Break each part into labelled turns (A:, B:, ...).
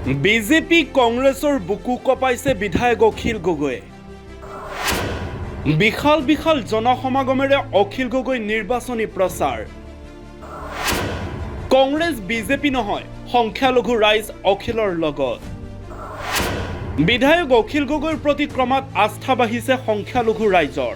A: BJP কংগ্ৰেছৰ বুকু কপাইছে বিধায়ক অখিল গগৈয়ে। বিশাল বিশাল জনসমাগমেৰে অখিল গগৈ নিৰ্বাচনী প্ৰচাৰ। কংগ্ৰেছ বিজেপি নহয়, সংখ্যালঘু ৰাইজ অখিলৰ লগত। বিধায়ক অখিল গগৈৰ প্ৰতি ক্ৰমাৎ আস্থা বাঢ়িছে সংখ্যালঘু ৰাইজৰ।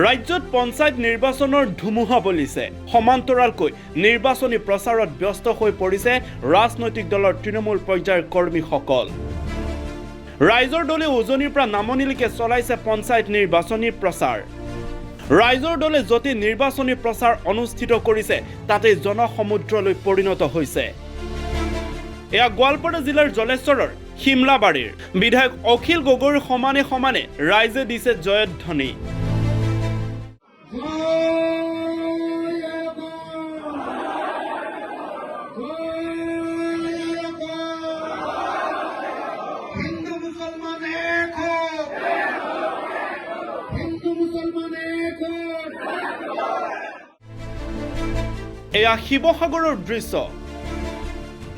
A: ৰাজ্যত পঞ্চায়ত নিৰ্বাচনৰ ধুমুহা বলিছে। সমান্তৰালকৈ নিৰ্বাচনী প্ৰচাৰত ব্যস্ত হৈ পৰিছে ৰাজনৈতিক দলৰ তৃণমূল পৰ্যায়ৰ কৰ্মীসকল। ৰাইজৰ দলে উজনিৰ পৰা নামনিলৈকে চলাইছে পঞ্চায়ত নিৰ্বাচনী প্ৰচাৰ। ৰাইজৰ দলে য'তে নিৰ্বাচনী প্ৰচাৰ অনুষ্ঠিত কৰিছে তাতে জনসমুদ্ৰলৈ পৰিণত হৈছে। এয়া গোৱালপাৰা জিলাৰ জলেশ্বৰৰ শিমলাবাৰীৰ বিধায়ক অখিল গগৈৰ সমানে সমানে ৰাইজে দিছে জয়ধ্বনি। এয়া শিৱসাগৰৰ দৃশ্য।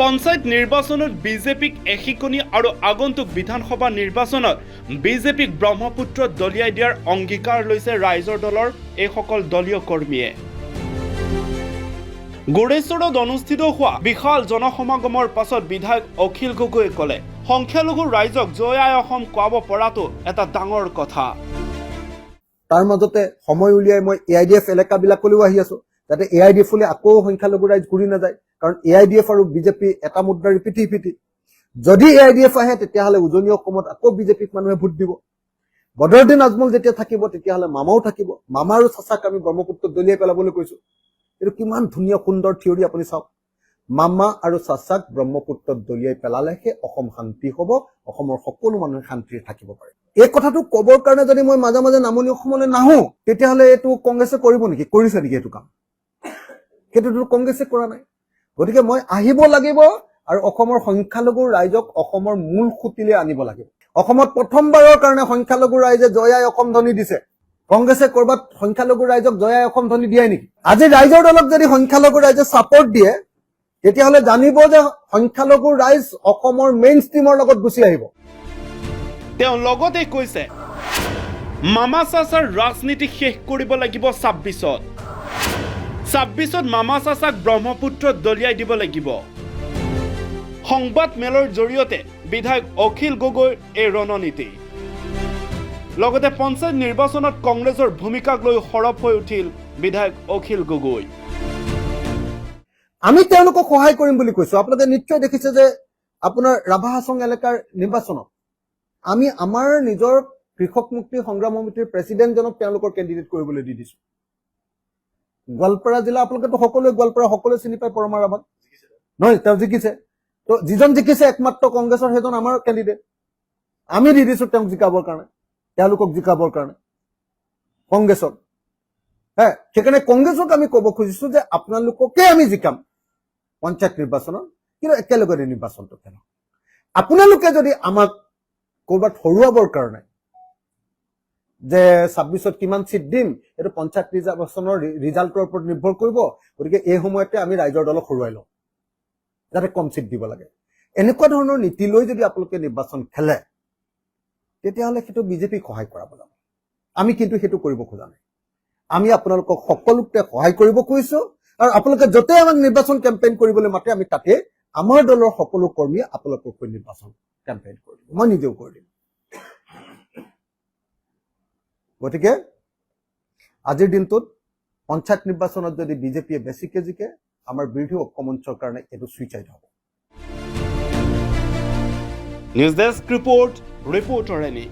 A: পঞ্চায়ত নিৰ্বাচনত বিজেপিক এশিকনি আৰু আগন্তুক বিধানসভা নিৰ্বাচনত বিজেপিক ব্ৰহ্মপুত্ৰত দলিয়াই দিয়াৰ অংগীকাৰ লৈছে ৰাইজৰ দলৰ এইসকল দলীয় কৰ্মীয়ে। গোৰেশ্বৰত অনুষ্ঠিত হোৱা বিশাল জনসমাগমৰ পাছত বিধায়ক অখিল গগৈয়ে ক'লে, সংখ্যালঘু ৰাইজক জয় আই অসম কোৱাব পৰাটো এটা ডাঙৰ কথা।
B: তাৰ মাজতে সময় উলিয়াই মই AIDF এলেকাবিলাকলৈও আহি আছো, যাতে AIDF আকৌ সংখ্যালঘু ৰাইজ ঘূৰি নাযায়। কাৰণ AIDF আৰু বিজেপি এটা মুদ্ৰাৰ পিঠি। যদি AIDF আহে তেতিয়াহ'লে উজনি অসমত আকৌ বিজেপিক মানুহে ভোট দিব। বদৰুদ্দিন আজমল যেতিয়া থাকিব তেতিয়াহ'লে মামাও থাকিব। মামা আৰু চাচাক আমি ব্ৰহ্মপুত্ৰত দলিয়াই পেলাবলৈ কৈছো। এইটো কিমান ধুনীয়া সুন্দৰ থিয়ৰী আপুনি চাওক। মামা আৰু চাচাক ব্ৰহ্মপুত্ৰত দলিয়াই পেলালেহে অসম শান্তি হ'ব, অসমৰ সকলো মানুহে শান্তিৰে থাকিব পাৰে। এই কথাটো ক'বৰ কাৰণে যদি মই মাজে মাজে নামনি অসমলৈ নাহো তেতিয়াহ'লে এইটো কংগ্ৰেছে কৰিব নেকি? কৰিছে নেকি এইটো কাম? সেইটোতো কংগ্ৰেছে কৰা নাই। গতিকে মই আহিব লাগিব আৰু অসমৰ সংখ্যালঘু ৰাইজক অসমৰ মূল খুঁটিলে আনিব লাগিব। অসমত প্ৰথমবাৰৰ কাৰণে সংখ্যালঘু ৰাইজে জয় আই অসম ধ্বনি দিছে। কংগ্ৰেছে কৰবাত সংখ্যালঘু ৰাইজক জয় আই অসম ধ্বনি দিয়াই নেকি? আজি ৰাইজৰ দলক যদি সংখ্যালঘু ৰাইজে ছাপৰ্ট দিয়ে তেতিয়াহ'লে জানিব যে সংখ্যালঘু ৰাইজ অসমৰ মেইন ষ্ট্ৰীমৰ লগত গুচি আহিব।
A: তেওঁ লগতে কৈছে, মামা চাচাৰ ৰাজনীতি শেষ কৰিব লাগিব 26ত মামা চাচাক ব্ৰহ্মপুত্ৰত দলিয়াই দিব লাগিব। সংবাদ মেলৰ জৰিয়তে বিধায়ক অখিল গগৈৰ এই ৰণনীতি। লগতে পঞ্চায়ত নিৰ্বাচনত কংগ্ৰেছৰ ভূমিকাক লৈ সৰব হৈ উঠিল বিধায়ক অখিল গগৈ।
B: আমি তেওঁলোকক সহায় কৰিম বুলি কৈছো। আপোনালোকে নিশ্চয় দেখিছে যে আপোনাৰ ৰাভা হাছং এলেকাৰ নিৰ্বাচনত আমি আমাৰ নিজৰ কৃষক মুক্তি সংগ্ৰাম সমিতিৰ প্ৰেচিডেণ্টজনক তেওঁলোকৰ কেণ্ডিডেট কৰিবলৈ দি দিছো। গোৱালপাৰা জিলা আপোনালোকেতো সকলোৱে গোৱালপাৰা সকলোৱে চিনি পায় পৰমা ৰাভাক, নহয়? তেওঁ জিকিছে। তো যিজন জিকিছে একমাত্ৰ কংগ্ৰেছৰ সেইজন আমাৰ কেণ্ডিডেট। আমি দি দিছো তেওঁক জিকাবৰ কাৰণে, তেওঁলোকক জিকাবৰ কাৰণে কংগ্ৰেছক। সেইকাৰণে কংগ্ৰেছক আমি ক'ব খুজিছো যে আপোনালোককে আমি জিকাম পঞ্চায়ত নিৰ্বাচনত, কিন্তু একেলগে নিৰ্বাচনটো খেলক। আপোনালোকে যদি আমাক ক'ৰবাত হৰুৱাবৰ কাৰণে যে 26ত কিমান চিট দিম এইটো পঞ্চায়ত নিৰ্বাচনৰ ৰিজাল্টৰ ওপৰত নিৰ্ভৰ কৰিব, গতিকে এই সময়তে আমি ৰাইজৰ দলক হৰুৱাই লওঁ যাতে কম চিট দিব লাগে, এনেকুৱা ধৰণৰ নীতি লৈ যদি আপোনালোকে নিৰ্বাচন খেলে তেতিয়াহ'লে সেইটো বিজেপিক সহায় কৰাব লাগিব। আমি কিন্তু সেইটো কৰিব খোজা নাই। আমি আপোনালোকক সকলোকে সহায় কৰিব খুজিছো, আৰু আপোনালোকে য'তে আমাক নিৰ্বাচন কেম্পেইন কৰিবলৈ মাতে আমি তাতে আমাৰ দলৰ সকলো কৰ্মীয়ে আপোনালোকক নিৰ্বাচন কেম্পেইন কৰি দিম, মই নিজেও কৰি দিম। গতিকে আজিৰ দিনটোত পঞ্চায়ত নিৰ্বাচনত যদি বিজেপিয়ে বেছিকে জিকে আমাৰ বিৰোধী ঐক্যমঞ্চৰ কাৰণে এইটো সুইচাইড হ'ব।
A: News desk report, reporter any.